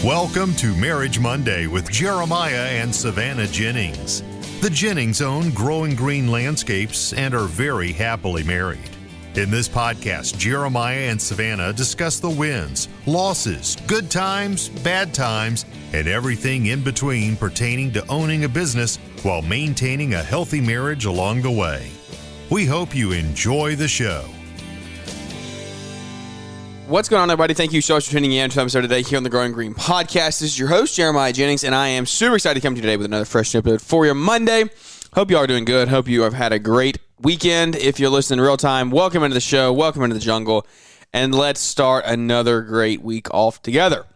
Welcome to Marriage Monday with Jeremiah and Savannah Jennings. The Jennings own Growing Green Landscapes and are very happily married. In this podcast, Jeremiah and Savannah discuss the wins, losses, good times, bad times, and everything in between pertaining to owning a business while maintaining a healthy marriage along the way. We hope you enjoy the show. What's going on, everybody? Thank you so much for tuning in to episode today here on the Growing Green Podcast. This is your host, Jeremiah Jennings, and I am super excited to come to you today with another fresh episode for your Monday. Hope you all are doing good. Hope you have had a great weekend. If you're listening real time, welcome into the show. Welcome into the jungle. And let's start another great week off together.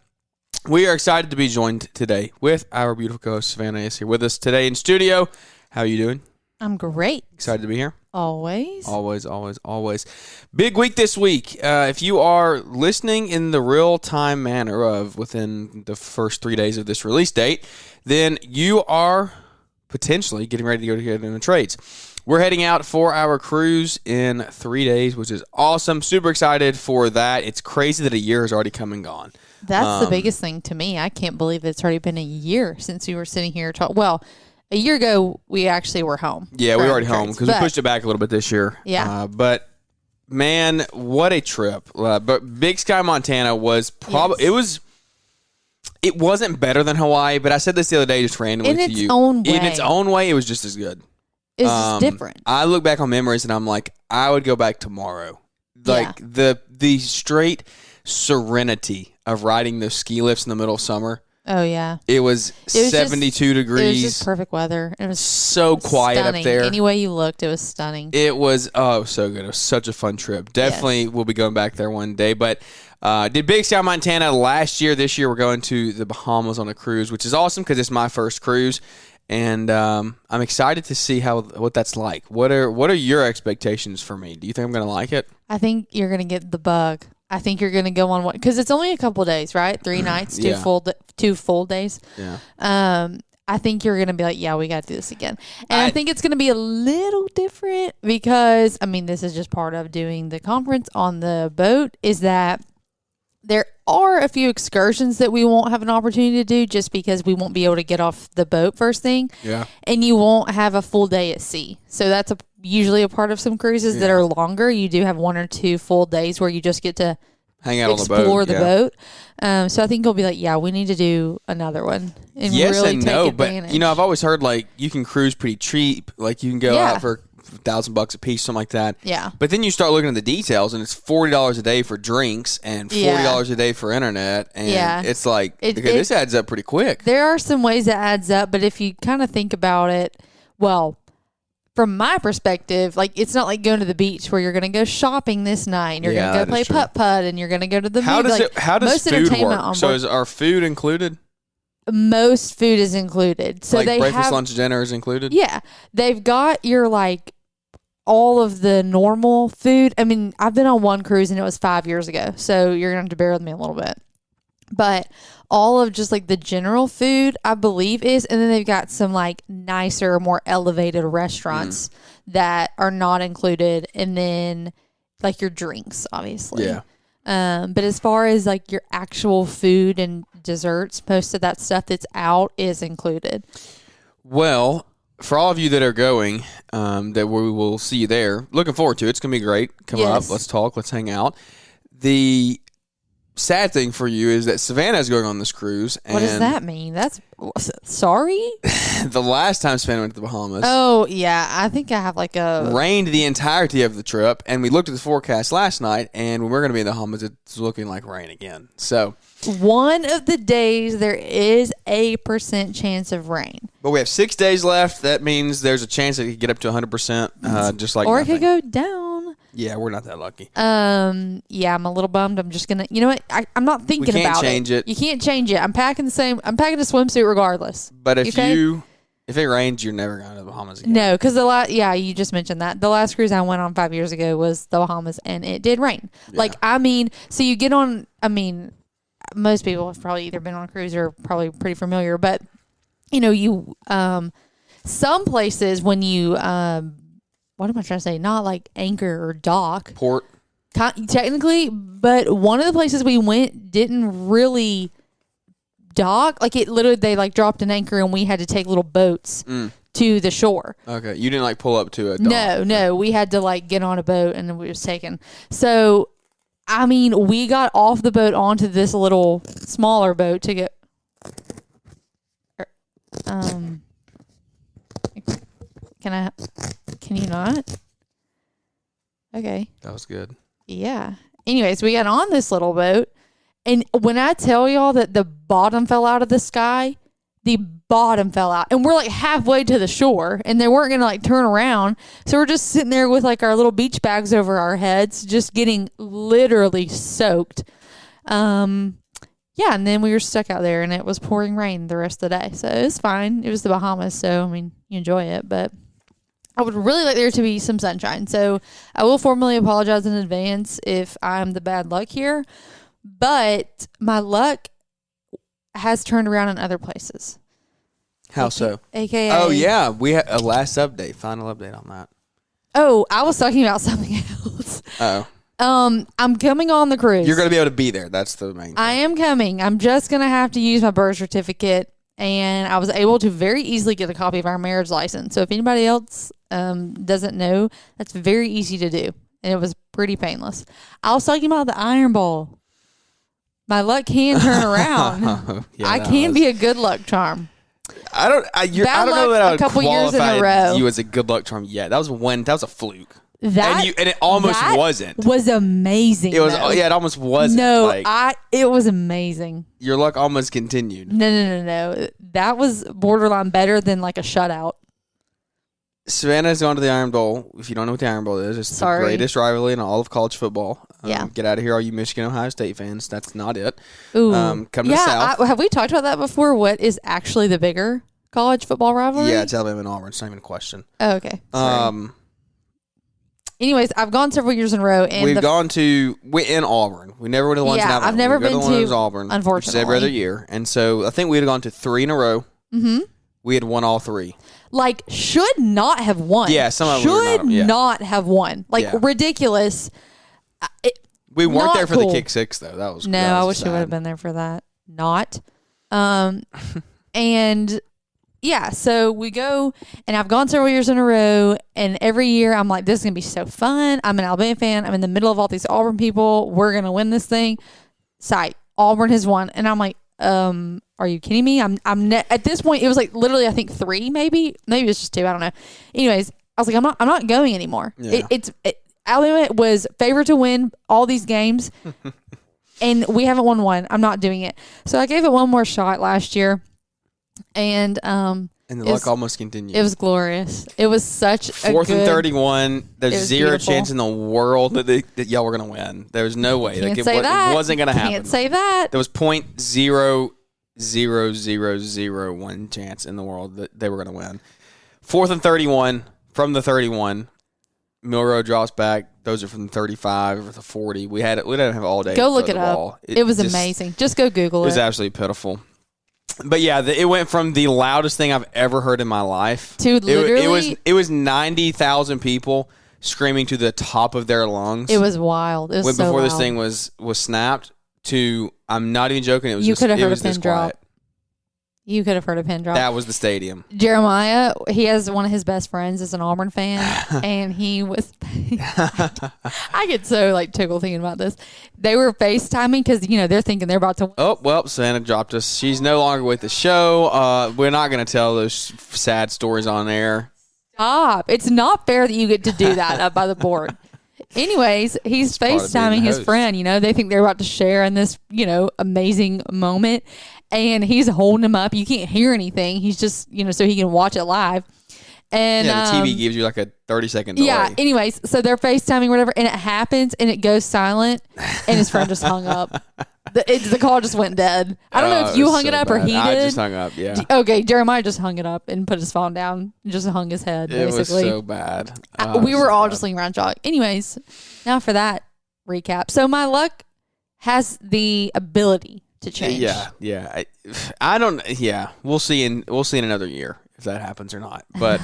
We are excited to be joined today with our beautiful co-host, Savannah is here with us today in studio. How are you doing? I'm great. Excited to be here? Always. Always. Big week this week. If you are listening in the real-time manner of within the first 3 days of this release date, then you are potentially getting ready to go together in the trades. We're heading out for our cruise in 3 days, which is awesome. Super excited for that. It's crazy that a year has already come and gone. That's the biggest thing to me. I can't believe it's already been a year since we were sitting here talking. Well, a year ago, we actually were home. Yeah, we were already home because we pushed it back a little bit this year. Yeah. But, man, what a trip. But Big Sky, Montana was probably, it wasn't better than Hawaii, but I said this the other day just randomly to you. In its own way, it was just as good. It's just different. I look back on memories and I'm like, I would go back tomorrow. Like the straight serenity of riding those ski lifts in the middle of summer. Oh, yeah. It was 72 degrees. It was just perfect weather. It was so quiet stunning. up there. Any way you looked, it was stunning. It was, so good. It was such a fun trip. Definitely we'll be going back there one day. But did Big Sky, Montana last year. This year we're going to the Bahamas on a cruise, which is awesome because it's my first cruise. And I'm excited to see what that's like. What are your expectations for me? Do you think I'm going to like it? I think you're going to get the bug. I think you're going to go on one because it's only a couple days, right? 3 nights, two full days. Yeah. I think you're going to be like, yeah, we got to do this again. And I think it's going to be a little different because, I mean, this is just part of doing the conference on the boat is that there are a few excursions that we won't have an opportunity to do just because we won't be able to get off the boat first thing. Yeah. And you won't have a full day at sea. So that's usually a part of some cruises that are longer. You do have 1 or 2 full days where you just get to hang out explore the boat. So I think you'll be like, yeah, we need to do another one. And yes really and take no, advantage. but I've always heard like you can cruise pretty cheap. Like you can go out for $1,000 a piece, something like that. Yeah. But then you start looking at the details, and it's $40 a day for drinks and $40 a day for internet, and it's like this adds up pretty quick. There are some ways that adds up, but if you kind of think about it, well, from my perspective, like it's not like going to the beach where you're going to go shopping this night, and you're going to go play putt-putt, and you're going to go to the movie. How does food work? So is our food included? Most food is included. So like they breakfast, have, lunch, dinner is included? Yeah. They've got your like all of the normal food. I mean, I've been on one cruise and it was 5 years ago. So you're going to have to bear with me a little bit. But all of just like the general food, I believe is, and then they've got some like nicer, more elevated restaurants that are not included. And then like your drinks, obviously. Yeah. But as far as like your actual food and desserts, most of that stuff that's out is included. Well, for all of you that are going, that we will see you there. Looking forward to it. It's going to be great. Come up. Let's talk. Let's hang out. The sad thing for you is that Savannah is going on this cruise. And what does that mean? That's sorry? The last time Savannah went to the Bahamas. Oh, yeah. I think I have like rained the entirety of the trip. And we looked at the forecast last night. And when we're going to be in the Bahamas, it's looking like rain again. So one of the days there is a % chance of rain. But we have 6 days left. That means there's a chance that it could get up to 100%, just like or nothing. It could go down. Yeah, we're not that lucky. Yeah, I'm a little bummed. I'm just gonna, you know what? I'm not thinking about it. We can't change it. You can't change it. I'm packing a swimsuit regardless. But if it rains, you're never going to the Bahamas again. No, because you just mentioned that. The last cruise I went on 5 years ago was the Bahamas, and it did rain. Yeah. Like, I mean, so you get on, I mean, most people have probably either been on a cruise or probably pretty familiar, but, you know, some places when you, what am I trying to say? Not like anchor or dock. Port. Technically, but one of the places we went didn't really dock. Like it literally, they like dropped an anchor and we had to take little boats to the shore. Okay. You didn't like pull up to a dock? No. We had to like get on a boat and then we was taken. So, I mean, we got off the boat onto this little smaller boat to get. Can you not? Okay. That was good. Yeah. Anyways, we got on this little boat, and when I tell y'all that the bottom fell out of the sky, the bottom fell out, and we're like halfway to the shore, and they weren't gonna like turn around, so we're just sitting there with like our little beach bags over our heads, just getting literally soaked. Yeah, and then we were stuck out there, and it was pouring rain the rest of the day, so it was fine. It was the Bahamas, so I mean, you enjoy it, but I would really like there to be some sunshine. So I will formally apologize in advance if I'm the bad luck here, but my luck has turned around in other places. How so? AKA. Oh, yeah. We had a last update, final update on that. Oh, I was talking about something else. Oh. I'm coming on the cruise. You're going to be able to be there. That's the main thing. I am coming. I'm just going to have to use my birth certificate, and I was able to very easily get a copy of our marriage license. So if anybody else doesn't know, that's very easy to do, and it was pretty painless. I was talking about the iron ball. My luck can turn around. Yeah, I can be a good luck charm. I don't know that I would qualify you as a good luck charm yet. That was a fluke. And it almost wasn't. Was amazing. It was. Oh, yeah, it almost wasn't. No, it was amazing. Your luck almost continued. No. That was borderline better than like a shutout. Savannah's gone to the Iron Bowl. If you don't know what the Iron Bowl is, it's the greatest rivalry in all of college football. Yeah. Get out of here, all you Michigan, Ohio State fans. That's not it. Ooh. Come to the South. Have we talked about that before? What is actually the bigger college football rivalry? Yeah, it's Alabama and Auburn. It's not even a question. Oh, okay. Sorry. Anyways, I've gone several years in a row, and we're in Auburn. We never went to the ones in Alabama. I've never been to Auburn, unfortunately, which is every other year. And so I think we had gone to 3 in a row. Mm-hmm. We had won all 3. Like, should not have won. Yeah, some of them should not have won. Like, ridiculous. We weren't there for the kick 6 though. That was I wish we would have been there for that. Not. And yeah, so we go, and I've gone several years in a row, and every year I'm like, this is gonna be so fun. I'm an Alabama fan. I'm in the middle of all these Auburn people. We're gonna win this thing. Sight. Auburn has won, and I'm like, are you kidding me? At this point, it was like literally, I think 3, maybe it's just 2. I don't know. Anyways, I was like, I'm not going anymore. Yeah. Alabama was favored to win all these games, and we haven't won one. I'm not doing it. So I gave it one more shot last year, and the luck almost continued. It was glorious. It was such a 4th and 31. There's zero beautiful. chance in the world that y'all were going to win. There was no way. Can't it say that. It wasn't going to happen. Can't say that. There was 0.00001 chance in the world that they were going to win. 4th and 31 from the 31. Milrow drops back. Those are from the 35 or the 40. We didn't have all day. Go look it up. It was amazing. Just go Google it. It was absolutely pitiful. But yeah, it went from the loudest thing I've ever heard in my life to literally it was 90,000 people screaming to the top of their lungs. It was wild. It was so before loud. This thing was snapped. To I'm not even joking. It was you could have heard a pin drop. Quiet. You could have heard a pin drop. That was the stadium. Jeremiah, he has one of his best friends is an Auburn fan, and he was. I get so like tickled thinking about this. They were FaceTiming because they're thinking they're about to. Oh well, Santa dropped us. She's no longer with the show. We're not going to tell those sad stories on air. Stop! It's not fair that you get to do that up by the board. Anyways, he's FaceTiming his friend. They think they're about to share in this amazing moment. And he's holding him up. You can't hear anything. He's just, so he can watch it live. And the TV gives you like a 30-second delay. Yeah. Anyways, so they're FaceTiming, whatever, and it happens, and it goes silent, and his friend just hung up. The call just went dead. I don't know if you hung it up or he did. I just hung up. Yeah. Okay, Jeremiah just hung it up and put his phone down, and just hung his head. Basically, it was so bad. We were all just looking around shocked. Anyways, now for that recap. So my luck has the ability to change. Yeah. I don't. Yeah, we'll see in another year if that happens or not. But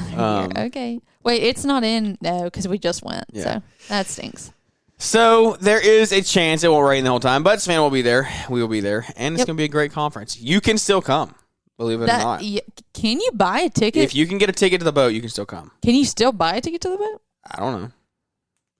okay. Wait, it's not in because we just went. Yeah. So that stinks. So there is a chance it won't rain the whole time, but Savannah will be there. We will be there, and it's going to be a great conference. You can still come, believe it or not. Can you buy a ticket? If you can get a ticket to the boat, you can still come. Can you still buy a ticket to the boat? I don't know.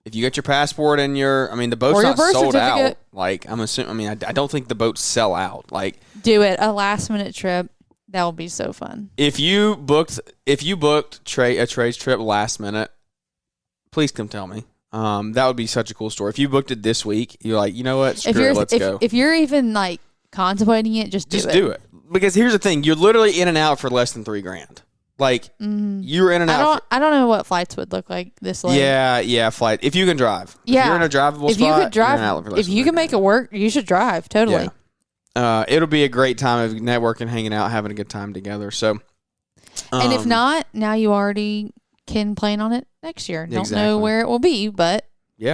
If you get your passport and the boat's or not sold certificate. out. Like, I'm assuming. I don't think the boats sell out. Like, do it a last minute trip. That would be so fun. If you booked a trades trip last minute, please come tell me. That would be such a cool story. If you booked it this week, you're like, you know what? Screw it, let's go. If you're even like contemplating it, just do it. Because here's the thing: you're literally in and out for less than $3,000. Like you're in and out. I don't know what flights would look like this late. Yeah, flight. If you can drive, if you're in a drivable spot, you could drive, you're in and out for less if than you can make it work, you should drive. Totally. Yeah. It'll be a great time of networking, hanging out, having a good time together. So, and if not, now you already can plan on it next year. Don't know where it will be, but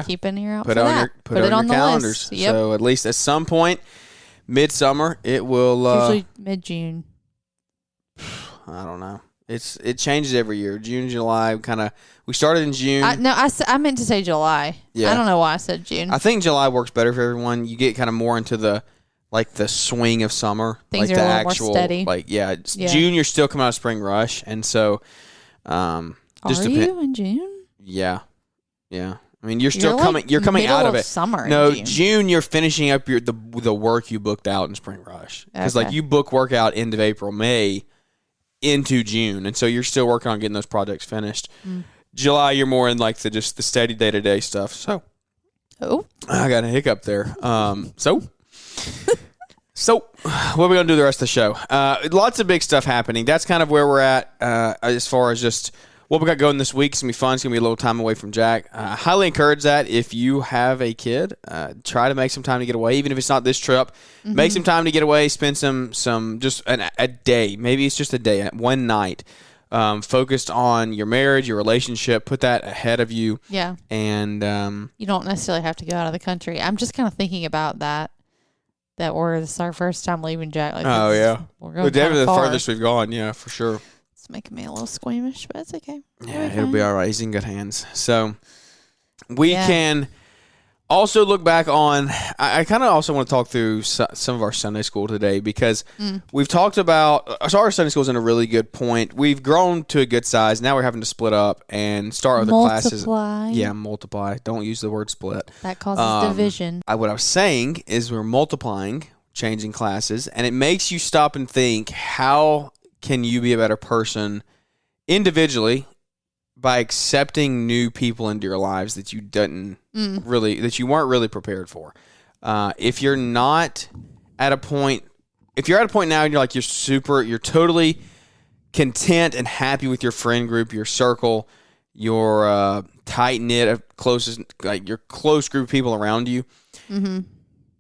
keep an ear out for that. Put it on your calendars. Yep. So at least at some point, midsummer, it will. Usually mid-June. I don't know. It changes every year. June, July, we started in June. I meant to say July. Yeah. I don't know why I said June. I think July works better for everyone. You get kind of more into the swing of summer. Things like are the a little actual, more steady. June, you're still coming out of spring rush, and so are you in June? Yeah. I mean, you're still coming. You're coming out of it. Summer. No, June. You're finishing up the work you booked out in spring rush because you book work out end of April, May into June, and so you're still working on getting those projects finished. July, you're more in the steady day to day stuff. So, I got a hiccup there. So, what are we going to do the rest of the show? Lots of big stuff happening. That's kind of where we're at as far as just what we got going this week. It's going to be fun. It's going to be a little time away from Jack. Highly encourage that if you have a kid, try to make some time to get away, even if it's not this trip. Make some time to get away, spend some just a day. Maybe it's just a day, one night. Focused on your marriage, your relationship. Put that ahead of you. Yeah. And you don't necessarily have to go out of the country. I'm just kind of thinking about that this is our first time leaving Jack. We're going definitely the furthest we've gone. Yeah, for sure. It's making me a little squeamish, but it's okay. It'll be all right. He's in good hands. So we can also look back on. I kind of also want to talk through some of our Sunday school today because we've talked about. So our Sunday school is in a really good point. We've grown to a good size. Now we're having to split up and start other classes. Yeah, multiply. Don't use the word split. That causes division. What I was saying is we're multiplying, changing classes, and it makes you stop and think, how can you be a better person individually by accepting new people into your lives that you that you weren't really prepared for. If you're not at a point, if you're at a point now and you're totally content and happy with your friend group, your circle, your tight knit, your close group of people around you,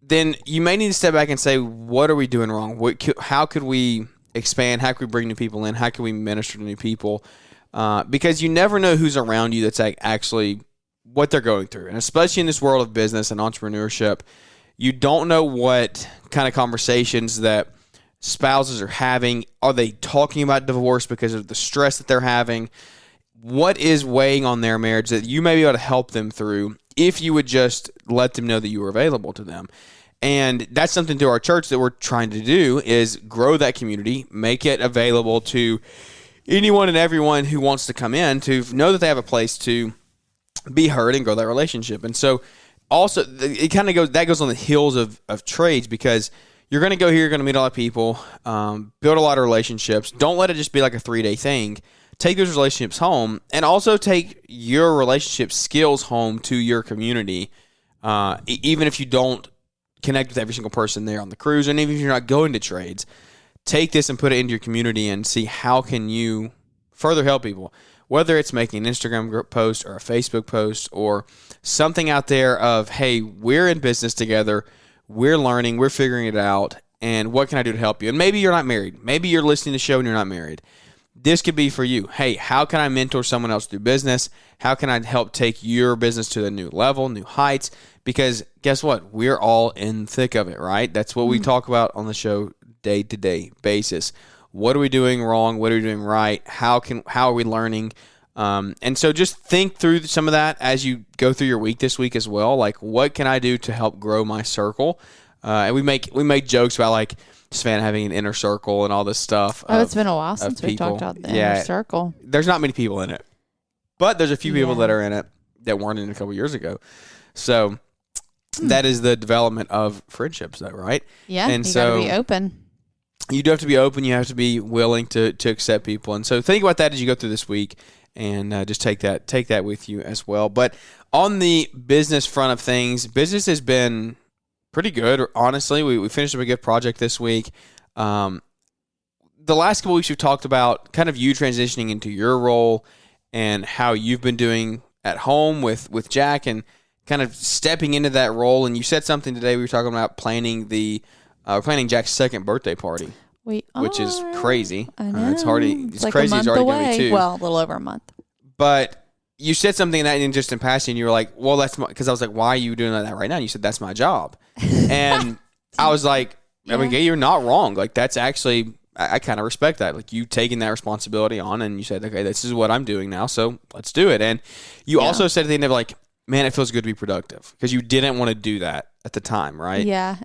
then you may need to step back and say, what are we doing wrong? How could we expand? How could we bring new people in? How can we minister to new people? Because you never know who's around you that's actually what they're going through. And especially in this world of business and entrepreneurship, you don't know what kind of conversations that spouses are having. Are they talking about divorce because of the stress that they're having? What is weighing on their marriage that you may be able to help them through if you would just let them know that you were available to them? And that's something to our church that we're trying to do, is grow that community, make it available to anyone and everyone who wants to come in, to know that they have a place to be heard and grow that relationship. And so also it kind of goes on the heels of trades, because you're going to go here, you're going to meet a lot of people, build a lot of relationships. Don't let it just be like a 3-day thing. Take those relationships home, and also take your relationship skills home to your community. Even if you don't connect with every single person there on the cruise, and even if you're not going to trades, take this and put it into your community and see how can you further help people. Whether it's making an Instagram post or a Facebook post or something out there of, hey, we're in business together, we're learning, we're figuring it out, and what can I do to help you? And maybe you're not married. Maybe you're listening to the show and you're not married. This could be for you. Hey, how can I mentor someone else through business? How can I help take your business to a new level, new heights? Because guess what? We're all in the thick of it, right? That's what we talk about on the show day-to-day basis. What are we doing wrong? What are we doing right? How are we learning? And so just think through some of that as you go through your week this week as well. Like, what can I do to help grow my circle? And we make jokes about like Savannah having an inner circle and all this stuff. It's been a while since we talked about the inner circle. There's not many people in it, but there's a few people that are in it that weren't in it a couple years ago. So that is the development of friendships, though, right? Yeah, and you so got to be open. You do have to be open. You have to be willing to accept people. And so think about that as you go through this week, and just take that with you as well. But on the business front of things, business has been pretty good, honestly. We finished up a good project this week. The last couple weeks we've talked about kind of you transitioning into your role and how you've been doing at home with Jack and kind of stepping into that role. And you said something today. We were talking about planning Jack's second birthday party, which is crazy. I know. It's like crazy. It's already going to be 2. Well, a little over a month. But you said something that in just in passing, you were like, well, that's because I was like, why are you doing that right now? And you said, that's my job. And I was like, I mean, you're not wrong. Like, that's actually, I kind of respect that. Like, you taking that responsibility on and you said, okay, this is what I'm doing now, so let's do it. And you also said at the end of like, man, it feels good to be productive, because you didn't want to do that at the time, right? Yeah.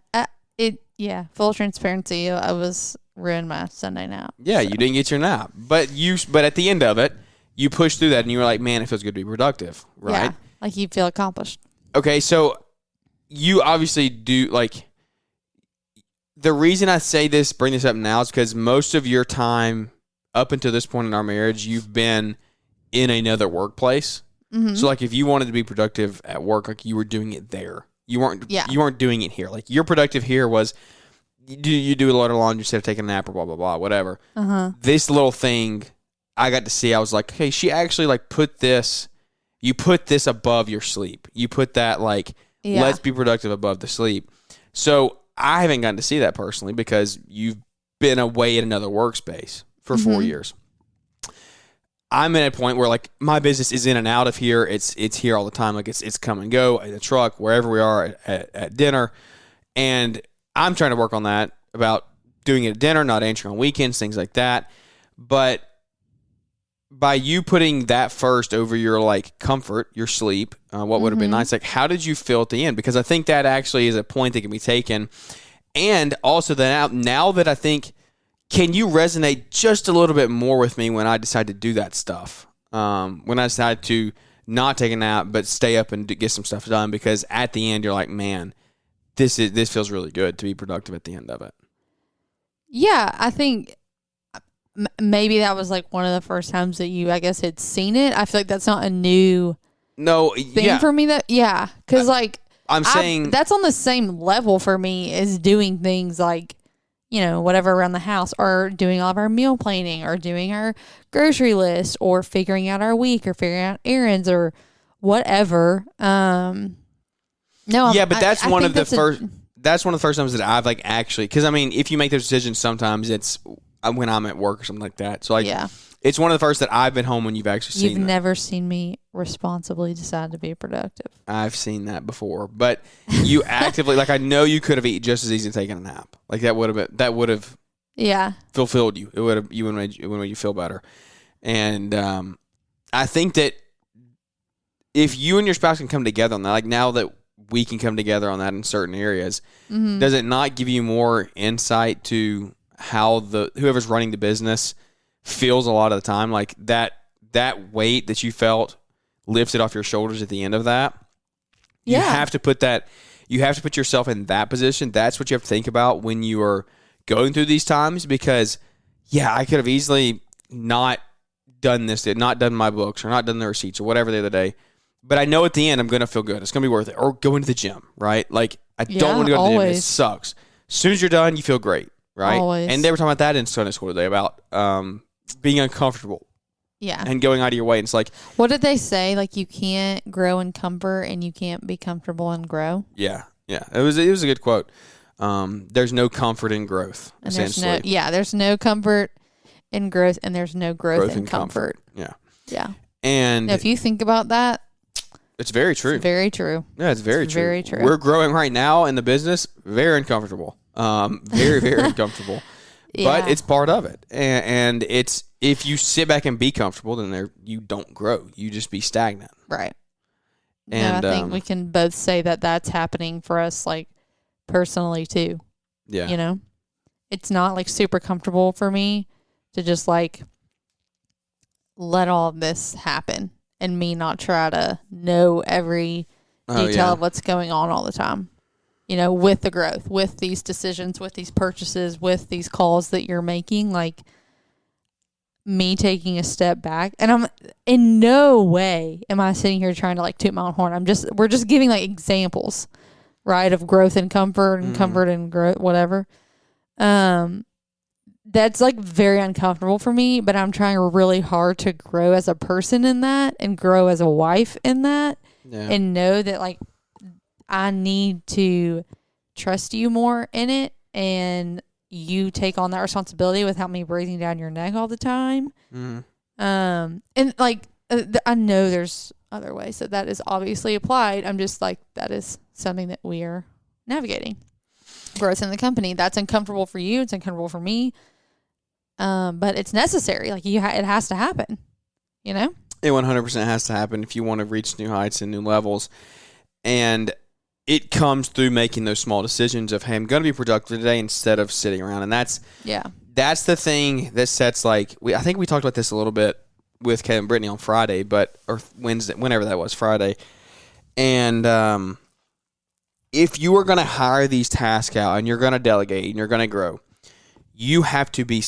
Full transparency. I was ruined my Sunday nap. Yeah, so. You didn't get your nap. But at the end of it, you pushed through that and you were like, man, it feels good to be productive, right? Yeah, like you feel accomplished. Okay, so you obviously do, like, the reason I bring this up now is because most of your time up until this point in our marriage, you've been in another workplace. Mm-hmm. So, like, if you wanted to be productive at work, like, you were doing it there. You weren't doing it here. Like, you're productive here was you do a lot of laundry instead of taking a nap or blah, blah, blah, whatever. Uh-huh. This little thing I got to see, I was like, hey, she actually, like, you put this above your sleep. You put that, like, let's be productive above the sleep. So I haven't gotten to see that personally because you've been away at another workspace for 4 years. I'm at a point where, like, my business is in and out of here. It's here all the time. Like, it's come and go in the truck, wherever we are at dinner. And I'm trying to work on that, about doing it at dinner, not answering on weekends, things like that. But by you putting that first over your, like, comfort, your sleep, what would have been nice, like, how did you feel at the end? Because I think that actually is a point that can be taken. And also that now that I think, can you resonate just a little bit more with me when I decide to do that stuff? When I decide to not take a nap but stay up and get some stuff done, because at the end you're like, man, this feels really good to be productive at the end of it. Yeah, I think maybe that was like one of the first times that you, I guess, had seen it. I feel like that's not a new thing for me. Because like I'm saying that's on the same level for me as doing things like, you know, whatever around the house, or doing all of our meal planning, or doing our grocery list, or figuring out our week, or figuring out errands, or whatever. But that's one of the first times that I've, like, actually, because I mean, if you make those decisions, sometimes it's when I'm at work or something like that. So, like, it's one of the first that I've been home when you've actually seen. You've never seen me responsibly decide to be productive. I've seen that before, but you actively, like, I know you could have eaten just as easy as taking a nap. Like, that would have fulfilled you. It would have made you feel better. And I think that if you and your spouse can come together on that, like, now that we can come together on that in certain areas, does it not give you more insight to how whoever's running the business feels a lot of the time? Like, that weight that you felt lifted off your shoulders at the end of that. You have to put yourself in that position. That's what you have to think about when you are going through these times, because I could have easily not done this, not done my books, or not done the receipts, or whatever the other day. But I know at the end I'm going to feel good. It's going to be worth it. Or go into the gym, right? Like, I don't want to go to the gym. It sucks. As soon as you're done, you feel great, right? Always. And they were talking about that in Sunday school today, about being uncomfortable. Yeah. And going out of your way. And it's like, what did they say? Like, you can't grow in comfort and you can't be comfortable and grow. Yeah. Yeah. It was a good quote. There's no comfort in growth, and essentially. There's no comfort in growth, and there's no growth in comfort. Yeah. Yeah. And now, if you think about that, it's very true. It's very true. Yeah, it's very true. We're growing right now in the business, very uncomfortable. Very, very uncomfortable. but it's part of it. And it's, if you sit back and be comfortable, then you don't grow. You just be stagnant. Right. And I think we can both say that that's happening for us, like, personally too. Yeah. You know, it's not like super comfortable for me to just like let all of this happen and me not try to know every detail of what's going on all the time. You know, with the growth, with these decisions, with these purchases, with these calls that you're making, like me taking a step back. And I'm in no way am I sitting here trying to like toot my own horn. We're just giving like examples, right, of growth and comfort and comfort and growth, whatever. That's like very uncomfortable for me, but I'm trying really hard to grow as a person in that and grow as a wife in that and know that like I need to trust you more in it, and you take on that responsibility without me breathing down your neck all the time. And like I know there's other ways that is obviously applied. I'm just like, that is something that we are navigating. Growth in the company, that's uncomfortable for you. It's uncomfortable for me. But it's necessary. Like it has to happen. You know, it 100% has to happen if you want to reach new heights and new levels. And it comes through making those small decisions of, hey, I'm going to be productive today instead of sitting around. And that's the thing that sets, like, I think we talked about this a little bit with Kevin and Brittany on Friday, or Wednesday, whenever that was, Friday. And if you are going to hire these tasks out and you're going to delegate and you're going to grow, you have to be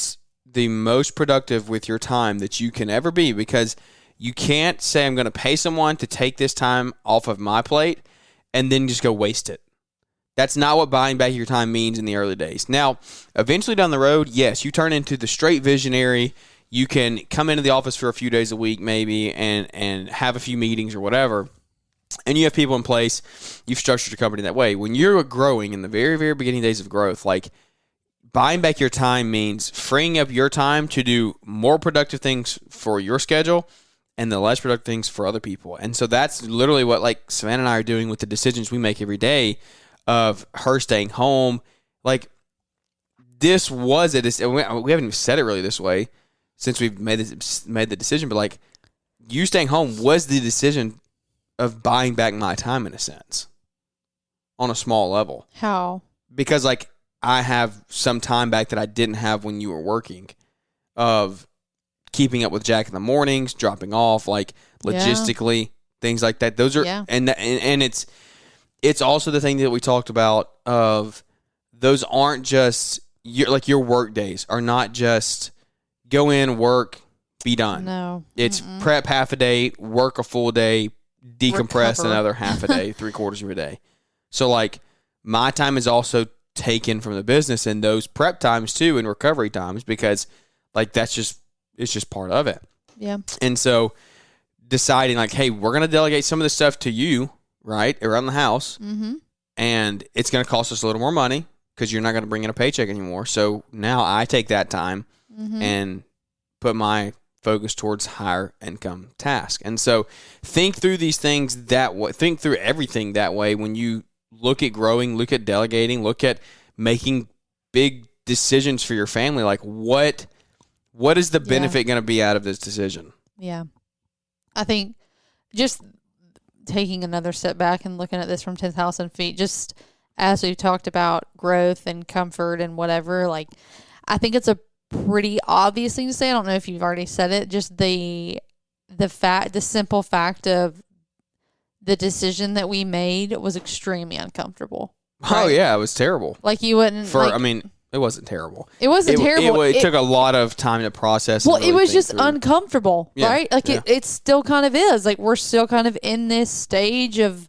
the most productive with your time that you can ever be, because you can't say, I'm going to pay someone to take this time off of my plate and then just go waste it. That's not what buying back your time means in the early days. Now, eventually down the road, yes, you turn into the straight visionary. You can come into the office for a few days a week maybe and have a few meetings or whatever, and you have people in place. You've structured your company that way. When you're growing in the very, very beginning days of growth, like, buying back your time means freeing up your time to do more productive things for your schedule and the less productive things for other people. And so that's literally what, like, Savannah and I are doing with the decisions we make every day of her staying home. Like, this was we haven't even said it really this way since we've made the decision, but like, you staying home was the decision of buying back my time in a sense on a small level. How? Because, like, I have some time back that I didn't have when you were working, of keeping up with Jack in the mornings, dropping off, like, logistically, things like that. Those are, and it's also the thing that we talked about of, those aren't just your work days are not just go in, work, be done. No. It's prep half a day, work a full day, decompress Recover. another half a day, 3/4 of a day. So, like, my time is also taken from the business and those prep times too and recovery times, because, like, it's just part of it. Yeah. And so deciding, like, hey, we're going to delegate some of this stuff to you, right, around the house, and it's going to cost us a little more money because you're not going to bring in a paycheck anymore. So now I take that time and put my focus towards higher income tasks. And so think through these things that way. Think through everything that way when you look at growing, look at delegating, look at making big decisions for your family. Like, what is the benefit going to be out of this decision? Yeah. I think just taking another step back and looking at this from 10,000 feet, just as we've talked about growth and comfort and whatever, like, I think it's a pretty obvious thing to say. I don't know if you've already said it, just the simple fact of the decision that we made was extremely uncomfortable. Right? Oh yeah, it was terrible. Like, you wouldn't, I mean, it wasn't terrible. It wasn't terrible. It took a lot of time to process. Well, and really it was think just through. uncomfortable, right? Like, it still kind of is. Like, we're still kind of in this stage of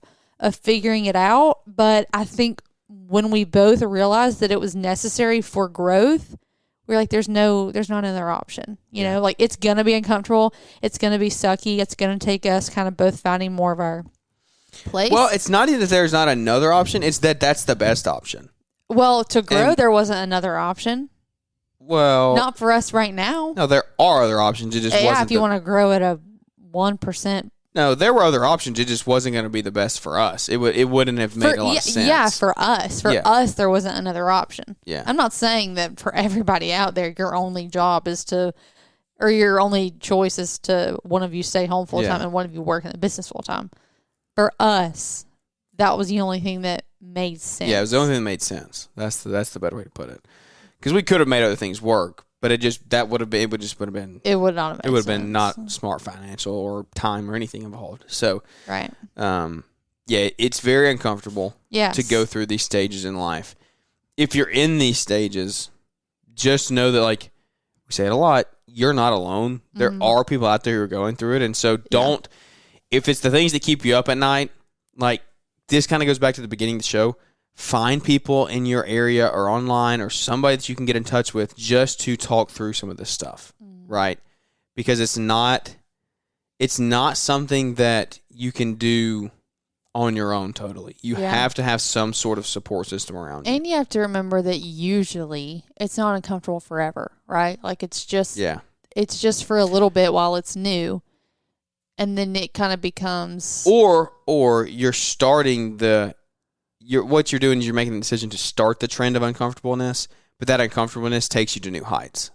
figuring it out. But I think when we both realized that it was necessary for growth, we're like, there's not another option. You know, like, it's going to be uncomfortable. It's going to be sucky. It's going to take us kind of both finding more of our place. Well, it's not even that there's not another option. It's that that's the best option. Well, to grow, there wasn't another option. Well, not for us right now. No, there are other options. It just wasn't. If you want to grow at a 1% No, there were other options. It just wasn't going to be the best for us. It wouldn't have made a lot of sense. Yeah, for us. For us, there wasn't another option. Yeah. I'm not saying that for everybody out there, your only job is to, or your only choice is to one of you stay home full time and one of you work in the business full time. For us, that was the only thing that made sense. Yeah, it was the only thing that made sense. That's the better way to put it. Because we could have made other things work, but it would have been not smart financial or time or anything involved. So right. It's very uncomfortable to go through these stages in life. If you're in these stages, just know that, like we say it a lot, you're not alone. There are people out there who are going through it, and so don't. If it's the things that keep you up at night, like this kind of goes back to the beginning of the show. Find people in your area or online or somebody that you can get in touch with just to talk through some of this stuff, right? Because it's not something that you can do on your own totally. You have to have some sort of support system around you. And you have to remember that usually it's not uncomfortable forever, right? Like it's just for a little bit while it's new. And then it kind of becomes or you're starting what you're doing is you're making the decision to start the trend of uncomfortableness, but that uncomfortableness takes you to new heights.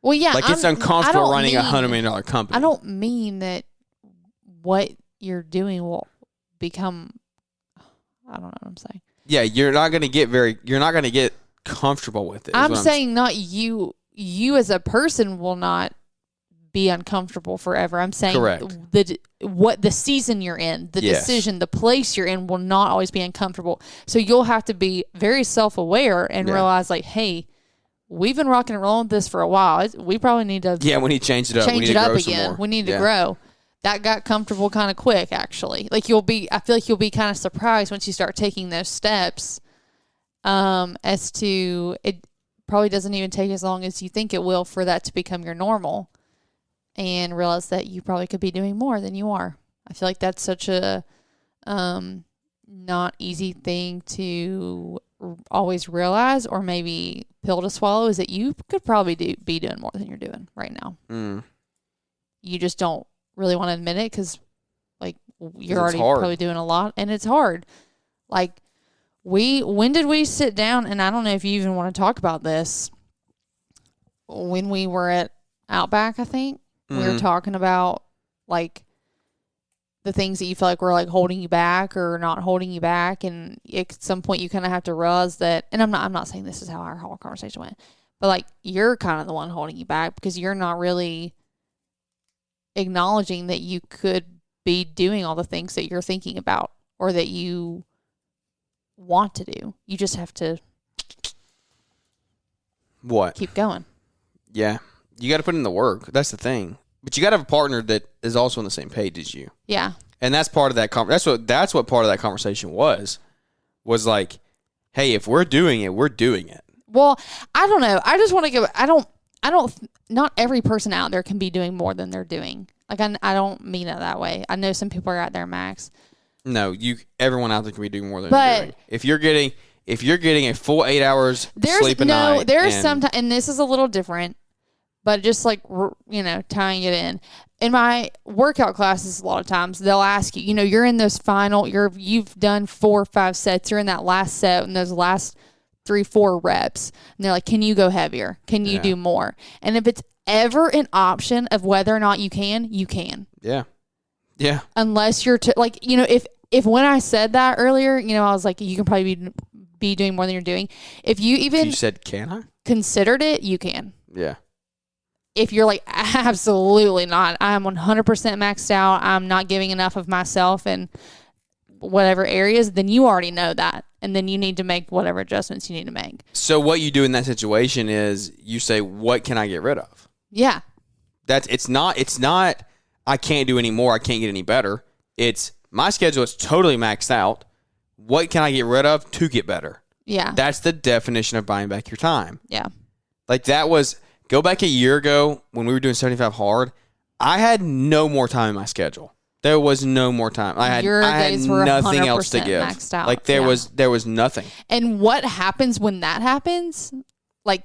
Well, yeah. Like it's uncomfortable running $100 million company. I don't mean that what you're doing will become, I don't know what I'm saying. Yeah, you're not going to get comfortable with it. I'm saying not you as a person will not be uncomfortable forever. I'm saying what the season you're in, the decision, the place you're in will not always be uncomfortable. So you'll have to be very self-aware and realize like, hey, we've been rocking and rolling with this for a while. We probably need to we need to change it up. Change it up again. We need to grow. That got comfortable kind of quick, actually. Like I feel like you'll be kind of surprised once you start taking those steps. As to it probably doesn't even take as long as you think it will for that to become your normal. And realize that you probably could be doing more than you are. I feel like that's such a not easy thing to always realize, or maybe pill to swallow, is that you could probably be doing more than you're doing right now. You just don't really want to admit it because, like, you're already probably doing a lot, and it's hard. Like, when did we sit down? And I don't know if you even want to talk about this. When we were at Outback, I think. We were talking about, like, the things that you feel like were, like, holding you back or not holding you back. And at some point you kind of have to realize that, and I'm not saying this is how our whole conversation went, but, like, you're kind of the one holding you back because you're not really acknowledging that you could be doing all the things that you're thinking about or that you want to do. You just have to keep going. Yeah. You got to put in the work. That's the thing. But you got to have a partner that is also on the same page as you. Yeah. And that's part of that. That's what part of that conversation was like, hey, if we're doing it, we're doing it. Well, I don't know. I just want to give. I don't. Not every person out there can be doing more than they're doing. Like I don't mean it that way. I know some people are out there max. No, everyone out there can be doing more than they're doing. If you're getting a full 8 hours sleep a night. There's sometimes, and this is a little different. But just like, tying it in my workout classes, a lot of times they'll ask you, you're in those you've done 4 or 5 sets. You're in that last set and those last 3-4 reps. And they're like, can you go heavier? Can you do more? And if it's ever an option of whether or not you can, you can. Yeah. Yeah. Unless you're if when I said that earlier, I was like, you can probably be doing more than you're doing. If you said, can I? Considered it, you can. Yeah. If you're like, absolutely not, I'm 100% maxed out, I'm not giving enough of myself in whatever areas, then you already know that. And then you need to make whatever adjustments you need to make. So what you do in that situation is you say, what can I get rid of? Yeah. It's not, I can't do any more, I can't get any better. It's my schedule is totally maxed out. What can I get rid of to get better? Yeah. That's the definition of buying back your time. Yeah. Like go back a year ago when we were doing 75 hard, I had no more time in my schedule. There was no more time. I had nothing else to give. Maxed out. Like there was nothing. And what happens when that happens? Like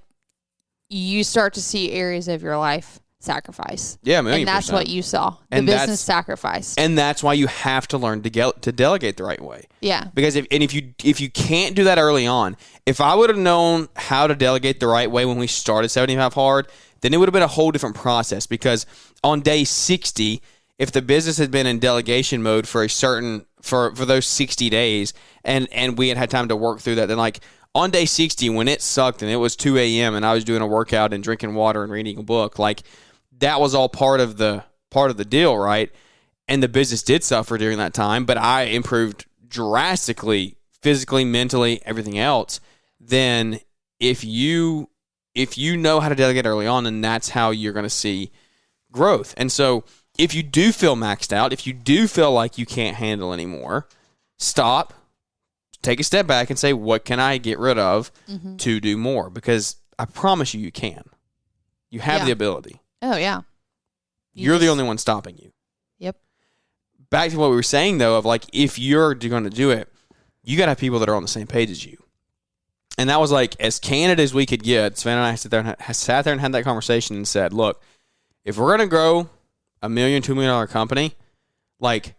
you start to see areas of your life sacrifice. Yeah, 1,000,000%. And that's what you saw. The business sacrifice. And that's why you have to learn to delegate the right way. Yeah. Because if you can't do that early on, if I would have known how to delegate the right way when we started 75 Hard, then it would have been a whole different process. Because on day 60, if the business had been in delegation mode for those 60 days, and we had time to work through that, then like on day 60 when it sucked and it was 2 a.m. and I was doing a workout and drinking water and reading a book, like that was all part of the deal, right? And the business did suffer during that time, but I improved drastically, physically, mentally, everything else. Then if you know how to delegate early on, then that's how you're going to see growth. And so if you do feel maxed out, if you do feel like you can't handle anymore, stop, take a step back and say, what can I get rid of to do more? Because I promise you can. You have the ability. Oh, yeah. You're the only one stopping you. Yep. Back to what we were saying, though, of like, if you're going to do it, you got to have people that are on the same page as you. And that was like, as candid as we could get, Savannah and I sat there and had that conversation and said, look, if we're going to grow $1 million, $2 million company, like,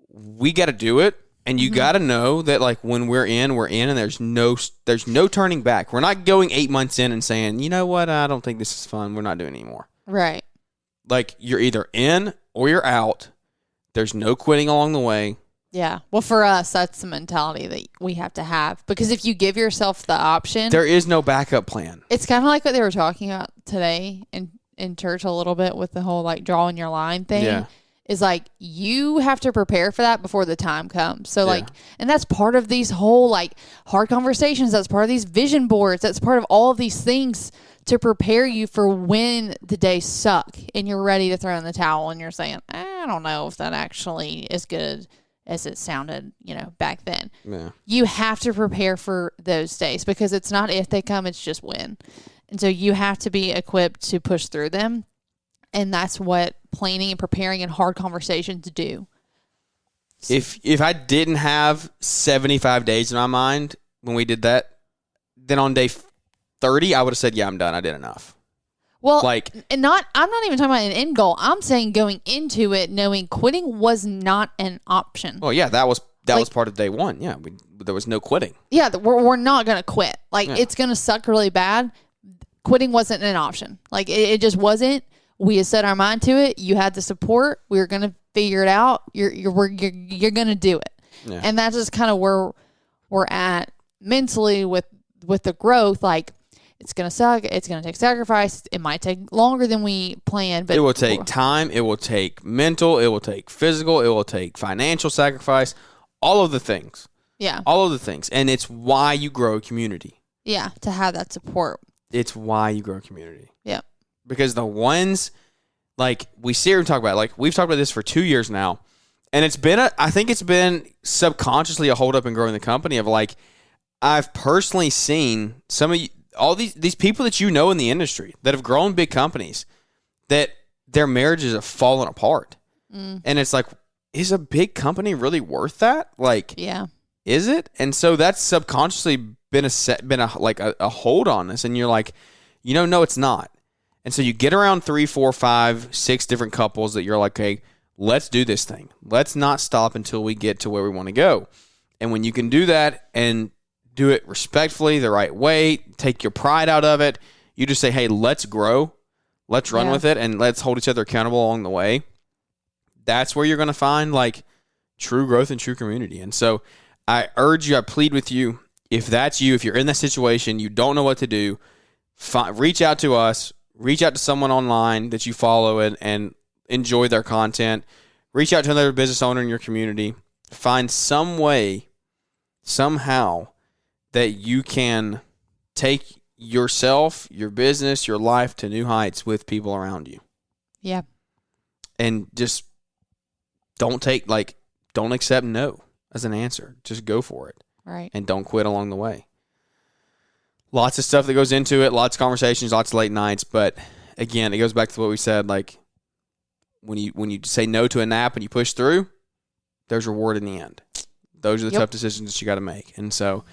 we got to do it. And you got to know that, like, when we're in, and there's no turning back. We're not going 8 months in and saying, you know what, I don't think this is fun. We're not doing it anymore. Right. Like, you're either in or you're out. There's no quitting along the way. Yeah. Well, for us, that's the mentality that we have to have. Because if you give yourself the option, there is no backup plan. It's kind of like what they were talking about today in church a little bit with the whole, like, drawing your line thing. Yeah. Is like you have to prepare for that before the time comes. So like, and that's part of these whole like hard conversations. That's part of these vision boards. That's part of all of these things to prepare you for when the days suck and you're ready to throw in the towel and you're saying, I don't know if that actually is good as it sounded, back then. Yeah. You have to prepare for those days because it's not if they come, it's just when. And so you have to be equipped to push through them. And that's what planning and preparing and hard conversations do. If I didn't have 75 days in my mind when we did that, then on day 30, I would have said, yeah, I'm done. I did enough. Well, I'm not even talking about an end goal. I'm saying going into it, knowing quitting was not an option. Well, yeah, that was part of day one. Yeah, there was no quitting. Yeah, we're not going to quit. Like, it's going to suck really bad. Quitting wasn't an option. Like, it just wasn't. We had set our mind to it. You had the support. We were going to figure it out. You're going to do it. Yeah. And that's just kind of where we're at mentally with the growth. Like, it's going to suck. It's going to take sacrifice. It might take longer than we planned. But it will take time. It will take mental. It will take physical. It will take financial sacrifice. All of the things. Yeah. All of the things. And it's why you grow a community. Yeah, to have that support. It's why you grow a community. Yeah. Because the ones, like, we see and talk about, like, we've talked about this for 2 years now, and I think it's been subconsciously a holdup in growing the company of, like, I've personally seen some of all these people that in the industry that have grown big companies, that their marriages have fallen apart. And it's like, is a big company really worth that? Like, yeah, is it? And so that's subconsciously been a hold on us, and you're like, no, it's not. And so you get around 3, 4, 5, 6 different couples that you're like, okay, let's do this thing. Let's not stop until we get to where we want to go. And when you can do that and do it respectfully, the right way, take your pride out of it, you just say, hey, let's grow. Let's run with it, and let's hold each other accountable along the way. That's where you're going to find, like, true growth and true community. And so I urge you, I plead with you, if that's you, if you're in that situation, you don't know what to do, reach out to us. Reach out to someone online that you follow and enjoy their content. Reach out to another business owner in your community. Find some way, somehow, that you can take yourself, your business, your life to new heights with people around you. Yeah. And just don't accept no as an answer. Just go for it. Right. And don't quit along the way. Lots of stuff that goes into it, lots of conversations, lots of late nights. But again, it goes back to what we said. Like, when you say no to a nap and you push through, there's reward in the end. those are the tough decisions that you got to make. And so,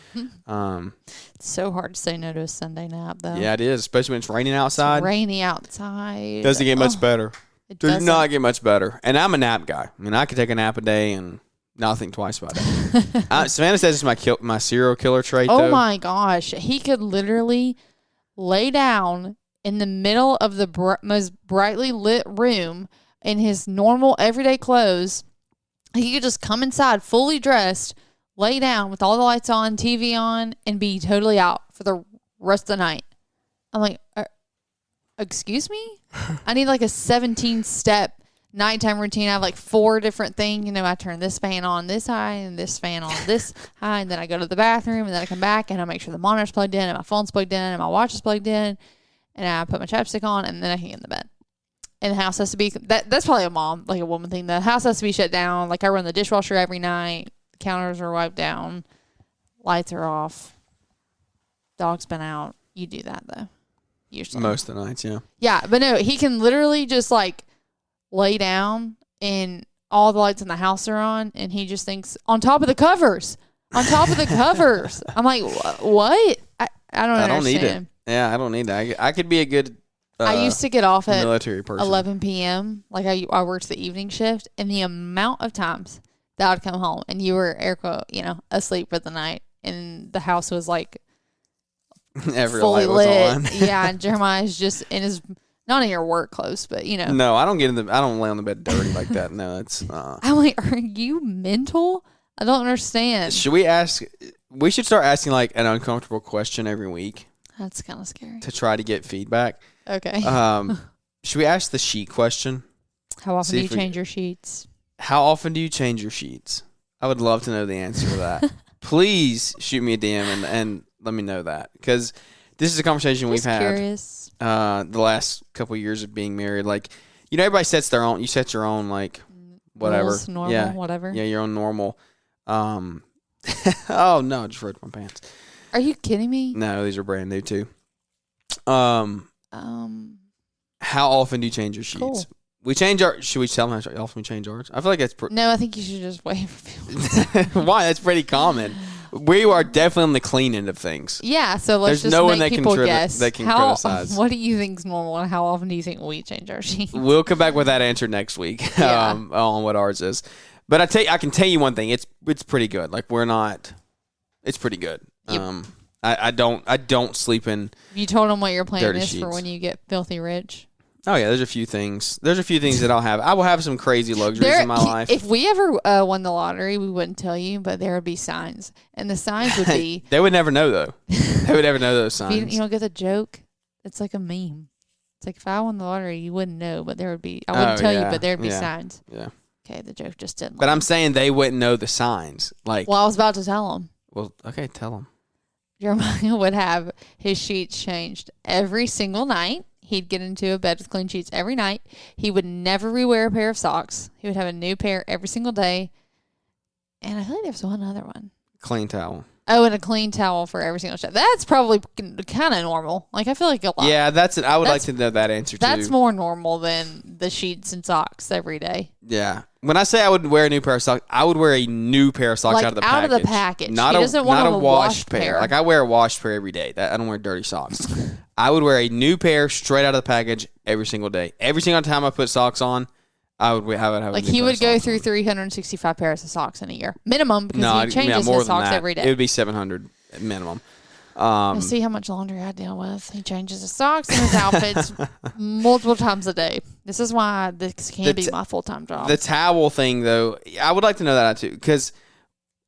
it's so hard to say no to a Sunday nap, though. yeah, it is, especially when it's raining outside. It's rainy outside. Doesn't get much better. It Does doesn't. not get much better. And I'm a nap guy. I mean, I could take a nap a day and not think twice about it. Savannah says it's my serial killer trait, though. Oh, my gosh. He could literally lay down in the middle of the most brightly lit room in his normal everyday clothes. He could just come inside fully dressed, lay down with all the lights on, TV on, and be totally out for the rest of the night. I'm like, excuse me? I need like a 17-step nighttime routine. I have like 4 different things. You know, I turn this fan on this high and this fan on this high, and then I go to the bathroom, and then I come back, and I make sure the monitor's plugged in, and my phone's plugged in, and my watch is plugged in, and I put my chapstick on, and then I can get in the bed. And the house has to be, that's probably a woman thing. The house has to be shut down. Like, I run the dishwasher every night. The counters are wiped down. Lights are off. Dog's been out. You do that, though. Usually. Most of the nights, yeah. Yeah, but no, he can literally just, like, lay down, and all the lights in the house are on, and he just thinks, on top of the covers. On top of the covers. I'm like, what? I don't understand. I don't need it. Yeah, I don't need that. I could be a good I used to get off at military person. 11 p.m. Like I worked the evening shift, and the amount of times that I'd come home and you were air quote, asleep for the night, and the house was like every fully light was lit. on. Yeah, and Jeremiah's just in his not in your work clothes, but No, I don't I don't lay on the bed dirty like that. No, it's. I'm like, are you mental? I don't understand. Should we ask? We should start asking like an uncomfortable question every week. That's kind of scary. To try to get feedback. Okay. Should we ask the sheet question? How often do you change your sheets? How often do you change your sheets? I would love to know the answer to that. Please shoot me a DM and let me know that, because this is a conversation we've had the last couple of years of being married. Like, everybody sets their own. You set your own like whatever, rules, normal, whatever. Yeah, your own normal. Oh no, I just ripped my pants. Are you kidding me? No, these are brand new too. How often do you change your sheets? Cool. We change our. Should we tell them how often we change ours? I feel like that's. No, I think you should just wait for people. Why? That's pretty common. We are definitely on the clean end of things. Yeah, so let's There's just no one make that people can guess. that can criticize. What do you think's normal, and how often do you think we change our sheets? We'll come back with that answer next week on what ours is. But I can tell you one thing. It's pretty good. Like, we're not. It's pretty good. Yep. I don't sleep in. You told them what your plan is sheets for when you get filthy rich. Oh yeah, there's a few things. There's a few things that I'll have. I will have some crazy luxuries in my life. If we ever won the lottery, we wouldn't tell you, but there would be signs, and the signs would be. They would never know though. They would never know those signs. You don't get the joke. It's like a meme. It's like, if I won the lottery, you wouldn't know, but there would be. I wouldn't tell you, but there'd be signs. Yeah. Okay, the joke just didn't. But I'm saying they wouldn't know the signs. Like. Well, I was about to tell them. Well, okay, tell them. Jeremiah would have his sheets changed every single night. He'd get into a bed with clean sheets every night. He would never rewear a pair of socks. He would have a new pair every single day. And I feel like there was one other one. Clean towel. Oh, and a clean towel for every single shift. That's probably kind of normal. Like, I feel like a lot. Yeah, that's it. I would like to know that answer too. That's more normal than the sheets and socks every day. Yeah. When I say I would wear a new pair of socks, I would wear a new pair of socks like out of the out package. Of the package. Not he doesn't want a washed pair. Like, I wear a washed pair every day. I don't wear dirty socks. I would wear a new pair straight out of the package every single day. Every single time I put socks on, I would have a like, new he pair would of go socks through on. 365 pairs of socks in a year. Minimum, because he changes his socks every day. It would be 700 minimum. You'll see how much laundry I deal with. He changes his socks and his outfits multiple times a day. This is why this can't be my full-time job. The towel thing, though, I would like to know that too, because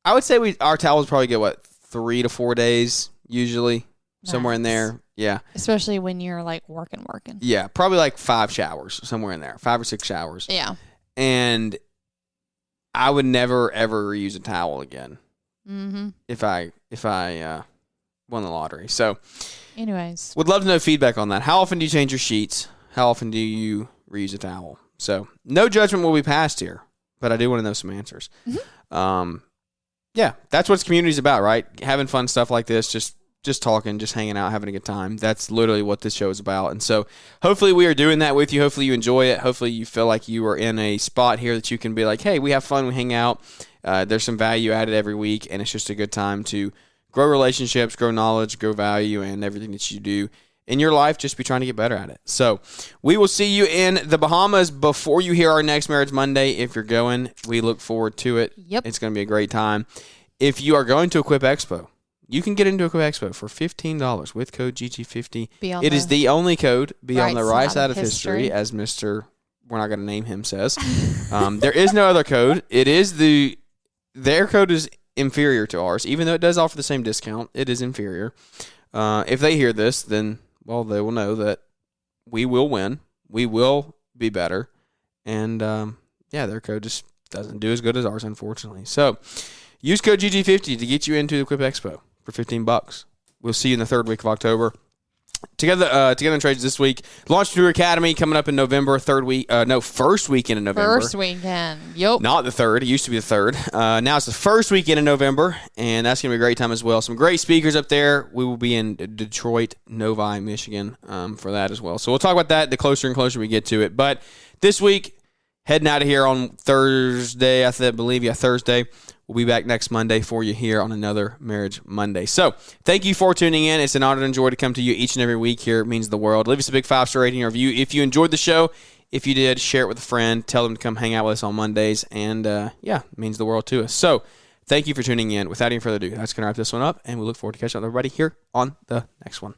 I would say our towels probably get 3 to 4 days usually, somewhere in there. Yeah, especially when you're like working. Yeah, probably like 5 showers somewhere in there, 5 or 6 showers. Yeah, and I would never ever reuse a towel again. Mm-hmm. If I won the lottery. So, anyways, would love to know feedback on that. How often do you change your sheets? How often do you reuse a towel? So, no judgment will be passed here, but I do want to know some answers. Mm-hmm. Yeah, that's what community's about, right? Having fun stuff like this, just talking, just hanging out, having a good time. That's literally what this show is about. And so, hopefully we are doing that with you. Hopefully you enjoy it. Hopefully you feel like you are in a spot here that you can be like, hey, we have fun, we hang out, There's some value added every week, and it's just a good time to grow relationships, grow knowledge, grow value, and everything that you do in your life, just be trying to get better at it. So we will see you in the Bahamas before you hear our next Marriage Monday. If you're going, we look forward to it. Yep. It's going to be a great time. If you are going to Equip Expo, you can get into Equip Expo for $15 with code GG50. It is the only code on the right side of history, as Mr. We're not going to name him says. There is no other code. Their code is inferior to ours, even though it does offer the same discount. It is inferior. If they hear this, then they will know that we will win. We will be better, and their code just doesn't do as good as ours, unfortunately. So use code GG50 to get you into the Equip Expo for $15. We'll see you in the third week of October. Together in Trades this week. Launch New Academy coming up in November. First weekend in November. First weekend. Yep. Not the third. It used to be the third. Now it's the first weekend in November, and that's going to be a great time as well. Some great speakers up there. We will be in Detroit, Novi, Michigan for that as well. So we'll talk about that the closer and closer we get to it. But this week, heading out of here on Thursday, Thursday. We'll be back next Monday for you here on another Marriage Monday. So thank you for tuning in. It's an honor and joy to come to you each and every week here. It means the world. Leave us a big 5-star rating or review if you enjoyed the show. If you did, share it with a friend. Tell them to come hang out with us on Mondays. And, it means the world to us. So thank you for tuning in. Without any further ado, that's going to wrap this one up. And we look forward to catching up with everybody here on the next one.